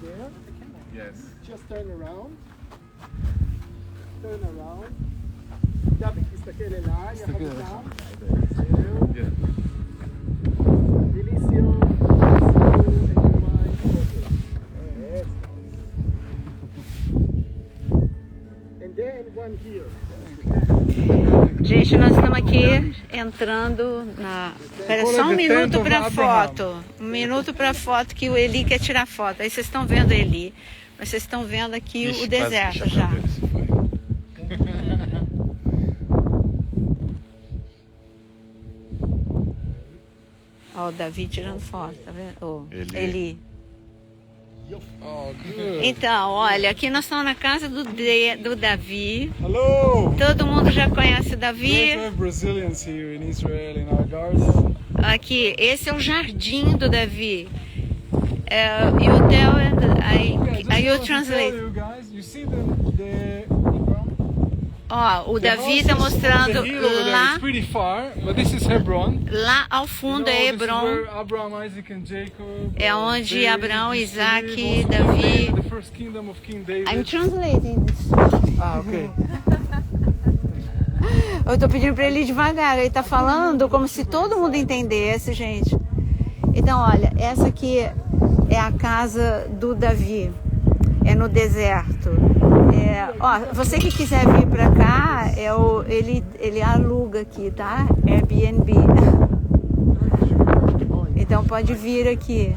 there. Yes. Just turn around. Turn around. Davi, תסתכל אליי, יחד איתם. זהו. Yeah. Delicio. And then one here. Gente, nós estamos aqui entrando na... Espera só um minuto para foto. Um minuto para foto que o Eli quer tirar foto. Aí vocês estão vendo Eli. Mas vocês estão vendo aqui o deserto já. Ó, o Davi tirando foto, tá vendo? Oh, Eli. Oh, good. Então, olha, aqui nós estamos na casa do Davi. Hello! Todo mundo já conhece o Davi. We have Brazilians here in Israel in our garden. Aqui, esse é o jardim do Davi. You tell and I will translate. You guys, you see the Ó, o Davi está mostrando lá, it's pretty far, but this is Hebron. lá ao fundo é Hebron. This is where Abraham, Isaac and Jacob, É onde David, Abraão, used to Isaac, live, also Davi. the first kingdom of King David. I'm translating this. Ah, okay. Eu tô pedindo para ele ir devagar. Ele tá falando como se todo mundo entendesse, gente. Então, olha, essa aqui é a casa do Davi. É no deserto. Ó, você que quiser vir para cá, ele aluga aqui, tá? Airbnb. Então pode vir aqui.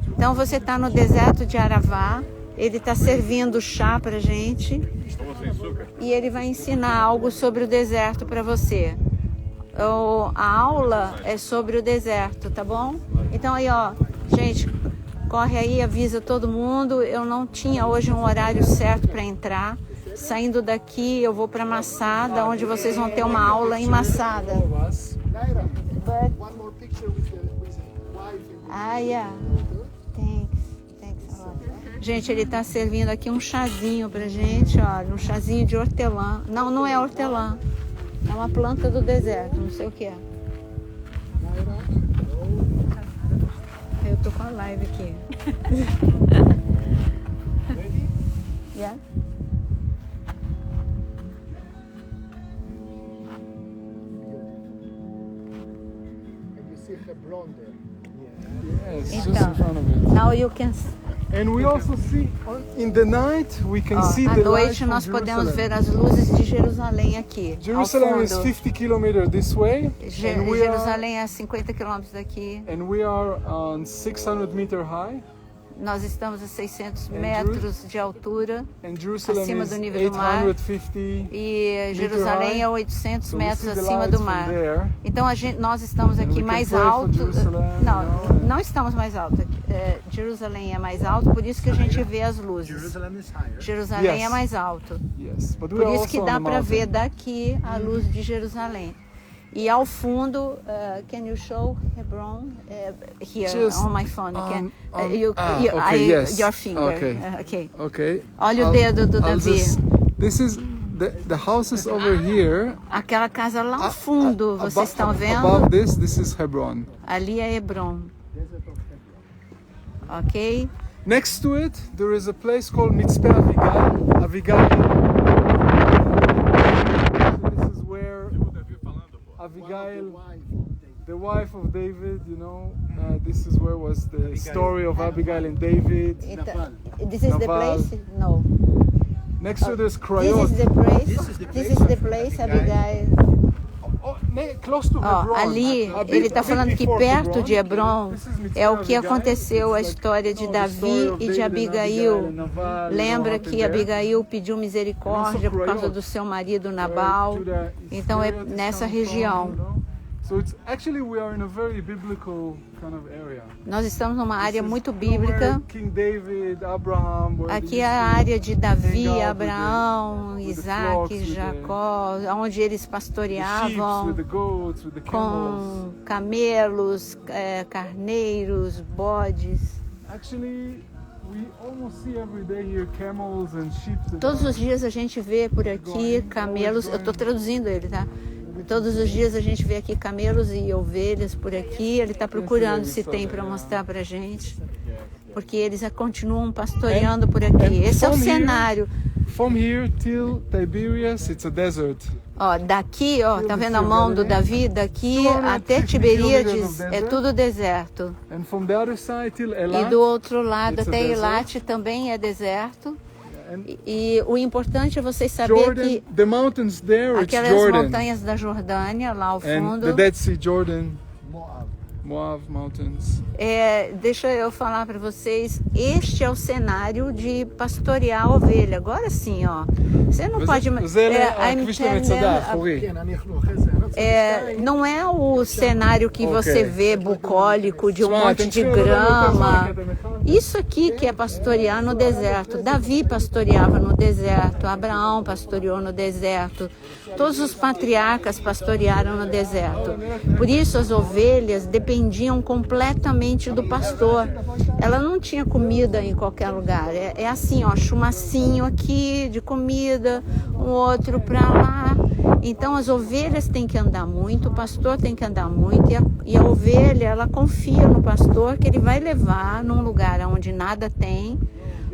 Então você tá no deserto de Aravá. Ele tá servindo chá pra gente. E ele vai ensinar algo sobre o deserto para você. A aula é sobre o deserto, tá bom? Então aí, ó, gente, corre aí, avisa todo mundo. Eu não tinha hoje um horário certo para entrar. Saindo daqui, eu vou para Massada, onde vocês vão ter uma aula em Massada. Naira, one more picture with the wife. Yeah. Thanks a lot. Gente, ele tá servindo aqui um chazinho pra gente, olha, um chazinho de hortelã. Não, não é hortelã. É uma planta do deserto, não sei o que é. Eu tô com a live aqui. Yeah. And you see Hebron there. Yes, just Então, in front of it. now you can... And we also see in the night we can see À the light noite from nós podemos Jerusalem. ver as luzes de Jerusalém aqui, Jerusalem ao is fundo. 50 kilometers this way, and we are Jerusalém é 50 quilômetros daqui. on 600-meter high, Nós estamos a 600 metros de altura and Jerusalem acima is do nível do mar. 850. E Jerusalém é 800 So we metros see the acima lights do from mar. there. Não, nós estamos aqui we can mais pray for alto. Jerusalem, Não, you know. não estamos mais alto. Jerusalém é mais alto, por isso que a gente vê as luzes. Jerusalém Yes. é mais alto. Yes, but we Por are isso que also on dá the para ver mountain. daqui a luz de Jerusalém. E ao fundo, can you show Hebron here Just on my phone? Can, okay, yes. Your finger. Okay. Okay. Okay. Olha o dedo do Davi. This is the houses over here. Aquela casa lá ao fundo, vocês estão vendo? Above this is Hebron. Ali é Hebron. Ok? Next to it, there is a place called Mitzpeh Avigal. Avigal. This is where Abigail, the wife of David, you know, this is where was the story of Abigail and David. Então, this is the Naval. place? No. Next to this This Krayot. is the place? This is the place, Abigail. Close to Ó, Hebron. ali, A bit- ele está a bit falando que before perto de Hebron This is Mitzpeh é o que Abigail. aconteceu, a It's like, história de you know, the Davi story of e de David and Abigail. Abigail and Naval, Lembra you know, que there. Abigail pediu misericórdia por causa do seu marido Nabal? Judah is Então é where this nessa comes from, região. you know? So it's actually we are in a very biblical kind of area. Nós estamos numa área This is muito where bíblica. King David, Abraham, where Aqui they é a used to área de Davi, hang out Abraão, with the Isaac, flocks, with Jacó, onde eles the sheep, pastoreavam with the goats, with the camels. com camelos, carneiros, bodes. Actually, we almost see every day here camels and sheep. and Todos os dias a gente vê por aqui camelos, eu estou traduzindo ele, tá? Todos os dias a gente vê aqui camelos e ovelhas por aqui. Ele está procurando se tem para mostrar para a gente. porque eles continuam pastoreando por aqui. Esse é o cenário. From here till Tiberias, it's a desert. Ó, daqui, ó, tá vendo a mão do Davi? Daqui até Tiberíades é tudo deserto. And from the other side till E Elat, do outro lado it's a até desert. Eilat também é deserto. and E o importante é vocês saber Jordan, que the mountains there, it's aquelas Jordan. montanhas da Jordânia, lá ao And fundo, the Dead Sea, Jordan, Moab. Moab mountains. deixa eu falar para vocês, este é o cenário de pastorear a ovelha. Agora sim, ó, você não pode... I'm telling- כן, אני אכלו אחרי זה. אני לא צריך não é o cenário que você vê bucólico, de um Smart, monte de tem que grama. ser- Isso aqui que é pastorear no deserto. Davi pastoreava no deserto, Abraão pastoreou no deserto, todos os patriarcas pastorearam no deserto. Por isso as ovelhas dependiam completamente do pastor. Ela não tinha comida em qualquer lugar. É assim, ó, chumacinho aqui de comida, um outro para lá. Então as ovelhas têm que andar muito, o pastor tem que andar muito, e a ovelha, ela confia no pastor que ele vai levar num lugar onde nada tem,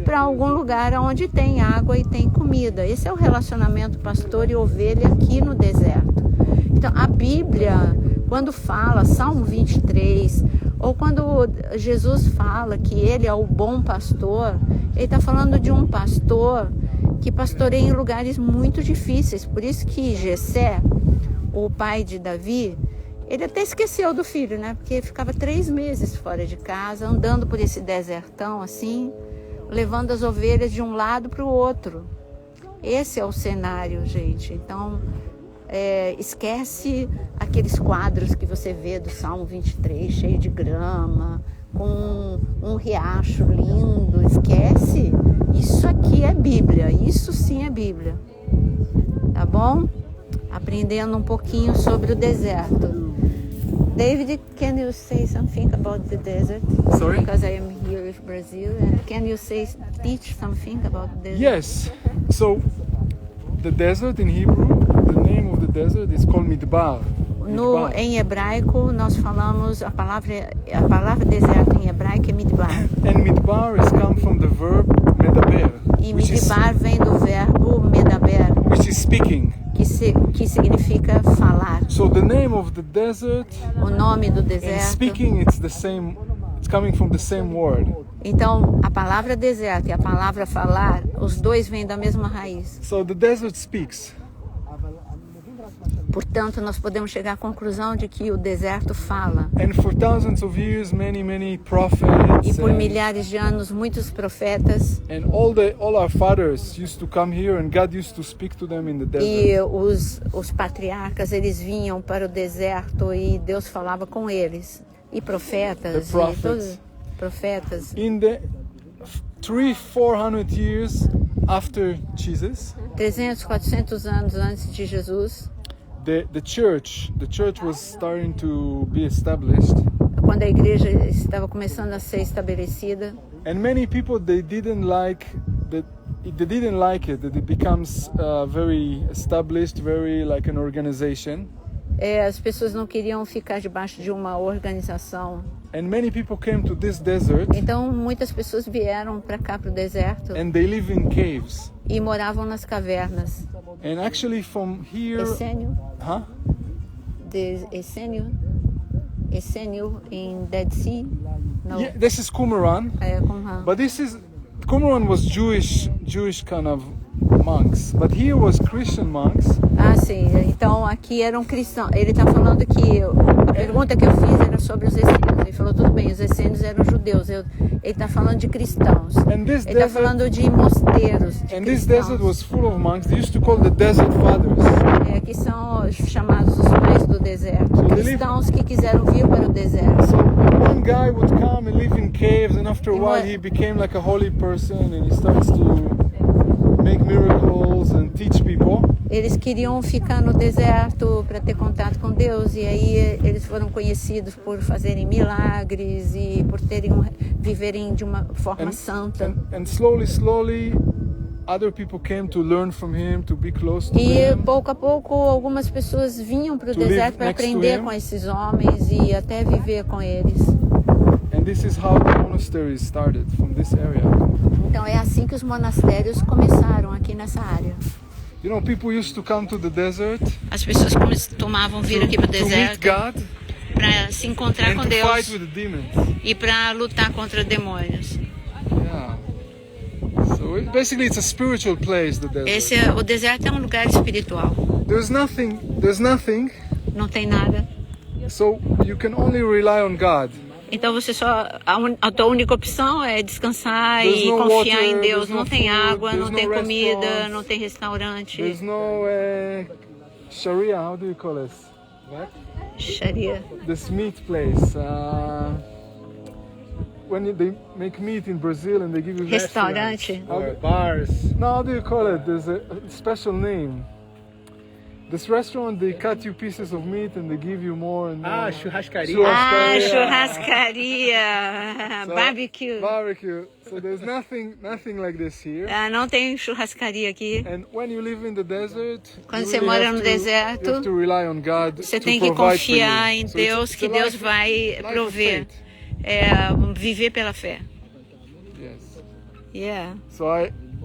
para algum lugar onde tem água e tem comida. Esse é o relacionamento pastor e ovelha aqui no deserto. Então a Bíblia, quando fala, Salmo 23, ou quando Jesus fala que ele é o bom pastor, ele está falando de um pastor que pastoreia em lugares muito difíceis. Por isso que Jessé, o pai de Davi, ele até esqueceu do filho, né? Porque ficava 3 meses fora de casa, andando por esse desertão assim, levando as ovelhas de um lado para o outro. Esse é o cenário, gente. Então, esquece aqueles quadros que você vê do Salmo 23, cheio de grama, com um riacho lindo. Esquece. Isso aqui é Bíblia. Isso sim é Bíblia. Tá bom? Aprendendo um pouquinho sobre o deserto. David, can you say something about the desert? Sorry? Because I am here in Brazil. And can you teach something about the desert? Yes. So the desert in Hebrew, the name of the desert is called Midbar. Em hebraico, nós falamos a palavra deserto em hebraico é midbar. And Midbar is come from the verb medaber, E midbar vem do verbo medaber, which is speaking. que significa falar. So the name of the desert O nome do and deserto. speaking, it's the same. It's coming from the same word. Então, a palavra deserto e a palavra falar, os dois vêm da mesma raiz. So the desert speaks. Portanto, nós podemos chegar à conclusão de que o deserto fala. And for thousands of years, many E prophets por milhares de anos, muitos profetas and all our fathers used to come here, and God used to speak to them in the desert. e os patriarcas, eles vinham para o deserto e Deus falava com eles. E profetas, The prophets. e todos profetas. In the 300-400 years after Jesus, 300, 400 anos antes de Jesus, the church was starting to be established, quando a igreja estava começando a ser estabelecida, and many people they didn't like it that it becomes very established, very like an organization. as pessoas não queriam ficar debaixo de uma organização. And many people came to this desert, Então, muitas pessoas vieram para cá, para o deserto, and they live in caves. e moravam nas cavernas. And actually from here, Essênio, huh? Essênio em Dead Sea? Não, Yeah, this is Qumran, Qumran. but Qumran was Jewish kind of monks, but here was Christian monks. Ah, sim. Então, aqui eram cristãos. Ele está falando que a pergunta que eu fiz era sobre os essênios. Ele falou, tudo bem, os essênios eram judeus. Ele está falando de cristãos. And this Ele está desert, falando de mosteiros, de and this desert was full of monks. They used to call the desert fathers. que são chamados os pais do deserto. Cristãos que quiseram vir para o deserto. So one guy would come and live in caves, and after a while he became like a holy person, and he starts to make miracles and teach people. Eles queriam ficar no deserto para ter contato com Deus, e aí eles foram conhecidos por fazerem milagres e por viverem de uma forma santa. And slowly, other people came to learn from him, to be close to E him. pouco a pouco algumas pessoas vinham para o To deserto live para next to aprender him. com esses homens e até viver com eles. And this is how the monasteries started from this area. Então é assim que os monastérios começaram aqui nessa área. You know, people used to come to the desert As pessoas costumavam vir aqui para o to meet deserto God para se encontrar and com to Deus fight with the demons. e para lutar contra demônios. Yeah. So basically, it's a spiritual place. The desert. O deserto é um lugar espiritual. There's nothing. Não tem nada. So you can only rely on God. Então você a tua única opção é descansar There's e no confiar water, em Deus. there's Não no tem food, água, there's não no tem comida, restaurants. não tem restaurante. There's no Sharia. How do you call it? Sharia. This meat place. When they make meat in Brazil and they give you Restaurante. Bars. No, how do you call it? There's a special name. This restaurant, they cut you pieces of meat and they give you more and more. Churrascaria. Ah, churrascaria. So, Barbecue. Barbecue. So there's nothing like this here. Ah, não tem churrascaria aqui. And when you live in the desert, Quando you você really mora have no to- deserto, you have to rely on God Você to tem que provide for confiar you. em So Deus, it's que a Deus life- vai life of prover. faith. Viver pela fé. Yes. Yeah. So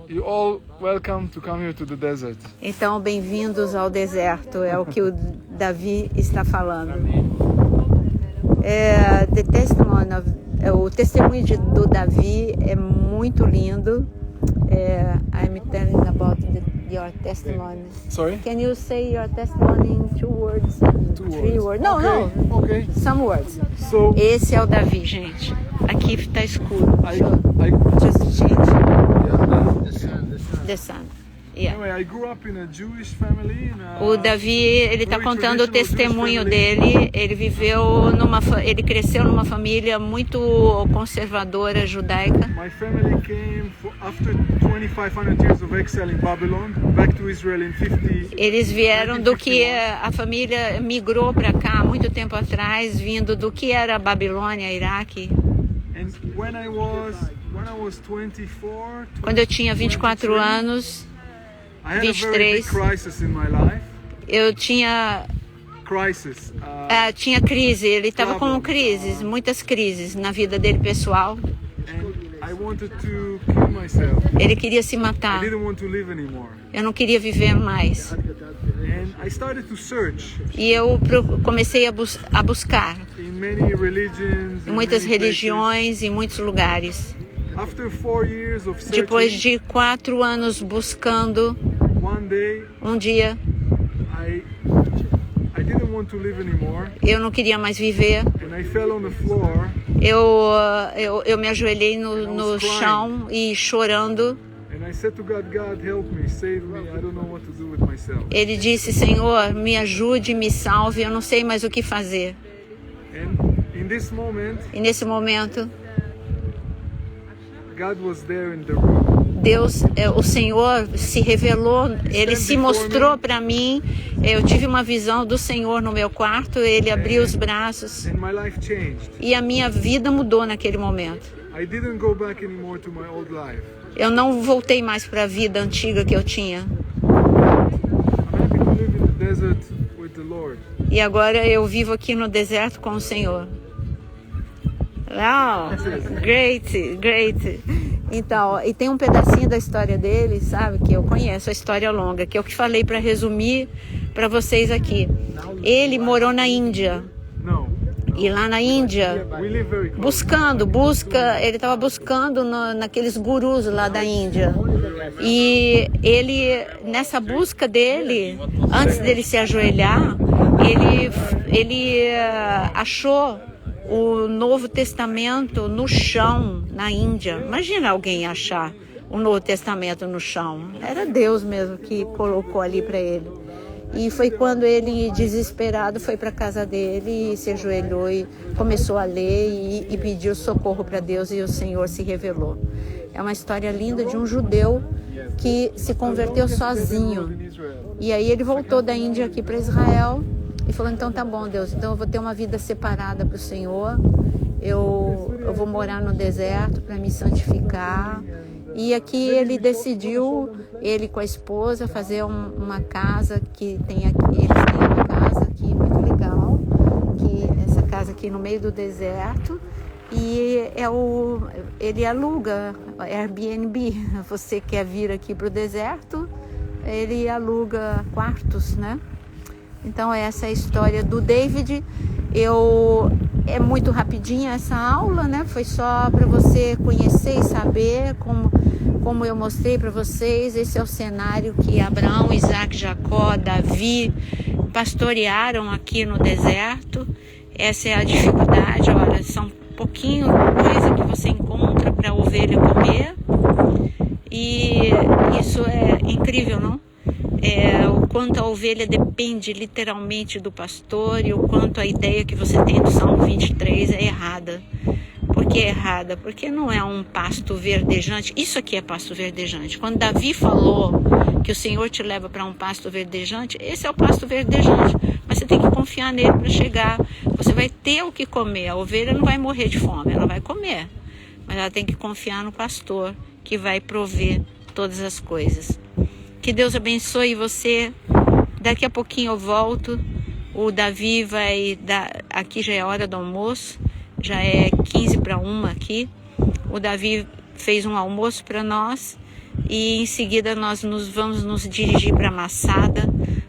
you all welcome to come here to the desert. Então, bem-vindos ao deserto, é o que o Davi está falando. O testemunho do Davi é muito lindo. I'm telling about your testimony. Sorry? Can you say your testimony in 2 words? Three words? No, Okay, no. okay. Some words. So Esse é o Davi, gente. Aqui está escuro. I Just change The the sun. Yeah. anyway, I grew up in a Jewish family. O Davi, ele está contando o testemunho dele. Ele cresceu numa família muito conservadora judaica. My family came after 2,500 years of exile in Babylon, back to Israel in 50. Eles vieram do que a família migrou para cá há muito tempo atrás, vindo do que era a Babilônia, Iraque. And when I was 24, Quando eu tinha 24 anos, I had a very 23. big crisis in my life. eu tinha tinha crise. Ele estava com crises, muitas crises na vida dele pessoal. I wanted to kill myself. Ele queria se I matar. didn't want to live anymore. Eu não queria viver mais. And I started to search E eu comecei a buscar in many religions, em in muitas many religiões, em muitos lugares. places. After 4 years of searching, Depois de 4 anos buscando, one day um dia I didn't want to live anymore, eu não queria mais viver. and I fell on the floor. Eu me ajoelhei no chão e chorando. And I said to God, God, help me, save me. I don't know what to do with myself. Ele disse: Senhor, me ajude, me salve, eu não sei mais o que fazer. And in this moment, E nesse momento, God was there in the room. Deus, o Senhor se revelou, Ele se mostrou para mim. Eu tive uma visão do Senhor no meu quarto, Ele abriu os braços And my life changed. e a minha vida mudou naquele momento. I didn't go back anymore to my old life. Eu não voltei mais para a vida antiga que eu tinha. I'm happy to live in the desert with the Lord. E agora eu vivo aqui no deserto com o Senhor. Wow, great, great. Então, e tem um pedacinho da história dele, sabe, que eu conheço, a história longa, que eu que falei para resumir para vocês aqui. Ele morou na Índia. No, E lá na Índia, we live very close. ele estava buscando naqueles gurus lá da Índia. E ele, nessa busca dele, antes dele se ajoelhar, ele achou o Novo Testamento no chão, na Índia. Imagina alguém achar o Novo Testamento no chão. Era Deus mesmo que colocou ali para ele. E foi quando ele, desesperado, foi para a casa dele e se ajoelhou e começou a ler e pediu socorro para Deus, e o Senhor se revelou. É uma história linda de um judeu que se converteu sozinho. E aí ele voltou da Índia aqui para Israel e falou: então tá bom, Deus, então eu vou ter uma vida separada para o Senhor. Eu vou morar no deserto para me santificar. E aqui ele decidiu, ele com a esposa, fazer uma casa que tem aqui. Eles têm uma casa aqui muito legal, que essa casa aqui no meio do deserto. E ele aluga Airbnb. Você quer vir aqui para o deserto, ele aluga quartos, né? Então essa é a história do David. É muito rapidinha essa aula, né? Foi só para você conhecer e saber como eu mostrei para vocês. Esse é o cenário que Abraão, Isaac, Jacó, Davi pastorearam aqui no deserto. Essa é a dificuldade. Olha, são pouquinho coisa que você encontra para a ovelha comer, e isso é incrível, não? O quanto a ovelha depende literalmente do pastor, e o quanto a ideia que você tem do Salmo 23 é errada. Por que é errada? Porque não é um pasto verdejante. Isso aqui é pasto verdejante. Quando Davi falou que o Senhor te leva para um pasto verdejante, esse é o pasto verdejante. Mas você tem que confiar nele para chegar. Você vai ter o que comer. A ovelha não vai morrer de fome, ela vai comer. Mas ela tem que confiar no pastor, que vai prover todas as coisas. Que Deus abençoe você. Daqui a pouquinho eu volto. O Davi vai dar... Aqui já é hora do almoço. Já é 12:45 aqui. O Davi fez um almoço para nós. E em seguida nós vamos nos dirigir para Masada,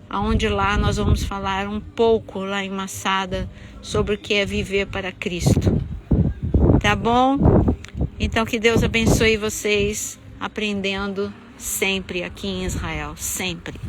onde lá nós vamos falar um pouco lá em Masada sobre o que é viver para Cristo. Tá bom? Então que Deus abençoe vocês, aprendendo sempre aqui em Israel, sempre.